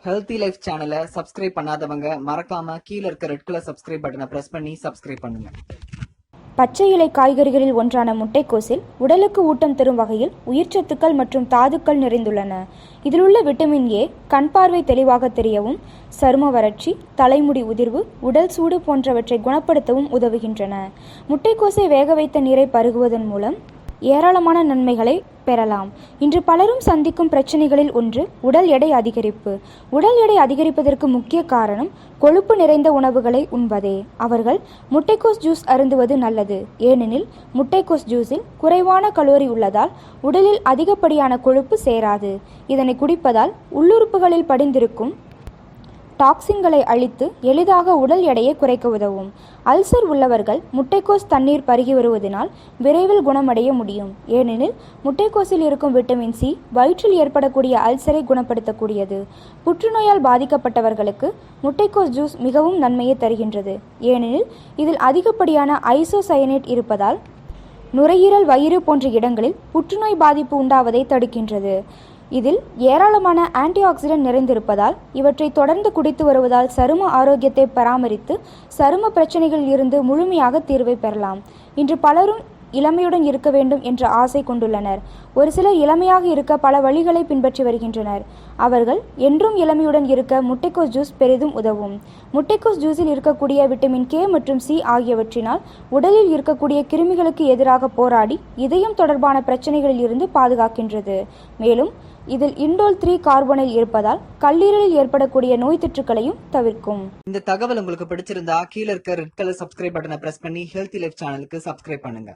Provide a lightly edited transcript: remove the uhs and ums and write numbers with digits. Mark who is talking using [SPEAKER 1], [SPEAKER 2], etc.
[SPEAKER 1] Healthy life சேனலை subscribe பண்ணாதவங்க மறக்காம கீழே இருக்க ரெட் கலர் சப்ஸ்கிரைப் பட்டனை பிரஸ் பண்ணி சப்ஸ்கிரைப் பண்ணுங்க.
[SPEAKER 2] பச்சை இலை காய்கறிகளில் ஒன்றான முட்டைக்கோசில் உடலுக்கு ஊட்டம் தரும் வகையில் உயிர்ச்சத்துக்கள் மற்றும் தாதுக்கள் நிறைந்துள்ளன. இதிலுள்ள விட்டமின் ஏ கண் பார்வை தெளிவாக தெரியவும், சரும வறட்சி, தலைமுடி உதிர்வு, உடல் சூடு போன்றவற்றை குணப்படுத்தவும் உதவுகின்றன. முட்டைக்கோசை வேக வைத்த நீரை பருகுவதன் மூலம் ஏராளமான நன்மைகளை பெறலாம். இன்று பலரும் சந்திக்கும் பிரச்சனைகளில் ஒன்று உடல் எடை அதிகரிப்பு. உடல் எடை அதிகரிப்பதற்கு முக்கிய காரணம் கொழுப்பு நிறைந்த உணவுகளை உண்பதே. அவர்கள் முட்டைக்கோஸ் ஜூஸ் அருந்துவது நல்லது. ஏனெனில் முட்டைக்கோஸ் ஜூஸில் குறைவான கலோரி உள்ளதால் உடலில் அதிகப்படியான கொழுப்பு சேராது. இதனை குடிப்பதால் உள்ளுறுப்புகளில் படிந்திருக்கும் டாக்சின்களை அழித்து எளிதாக உடல் எடையை குறைக்க உதவும். அல்சர் உள்ளவர்கள் முட்டைக்கோஸ் தண்ணீர் பருகி வருவதனால் விரைவில் குணமடைய முடியும். ஏனெனில் முட்டைக்கோஸில் இருக்கும் விட்டமின் சி வயிற்றில் ஏற்படக்கூடிய அல்சரை குணப்படுத்தக்கூடியது. புற்றுநோயால் பாதிக்கப்பட்டவர்களுக்கு முட்டைக்கோஸ் ஜூஸ் மிகவும் நன்மையை தருகின்றது. ஏனெனில் இதில் அதிகப்படியான ஐசோசயனேட் இருப்பதால் நுரையீரல், வயிறு போன்ற இடங்களில் புற்றுநோய் பாதிப்பு உண்டாவதை தடுக்கின்றது. இதில் ஏராளமான ஆன்டி ஆக்சிடென்ட் நிறைந்திருப்பதால் இவற்றை தொடர்ந்து குடித்து வருவதால் சரும ஆரோக்கியத்தை பராமரித்து சரும பிரச்சனைகளில் இருந்து முழுமையாக தீர்வை பெறலாம். இன்று பலரும் இளமையுடன் இருக்க வேண்டும் என்ற ஆசை கொண்டுள்ளனர். ஒரு சிலர் இளமையாக இருக்க பல வழிகளை பின்பற்றி வருகின்றனர். அவர்கள் என்றும் இளமையுடன் இருக்க முட்டைக்கோஸ் ஜூஸ் பெரிதும் உதவும். முட்டைக்கோஸ் ஜூஸில் இருக்கக்கூடிய விட்டமின் கே மற்றும் சி ஆகியவற்றினால் உடலில் இருக்கக்கூடிய கிருமிகளுக்கு எதிராக போராடி இதயம் தொடர்பான பிரச்சனைகளில் இருந்து பாதுகாக்கின்றது. மேலும் இதில் இண்டோல் 3 கார்போனைல் இருப்பதால் கல்லீரலில் ஏற்படக்கூடிய நோய் தொற்றுகளையும் தவிர்க்கும்.
[SPEAKER 1] இந்த தகவல் உங்களுக்கு பிடிச்சிருந்தா கீழே இருக்க ரெட் கலர் சப்ஸ்கிரைப் பட்டனை பிரஸ் பண்ணி ஹெல்த்தி லைஃப் சேனலுக்கு சப்ஸ்கிரைப் பண்ணுங்க.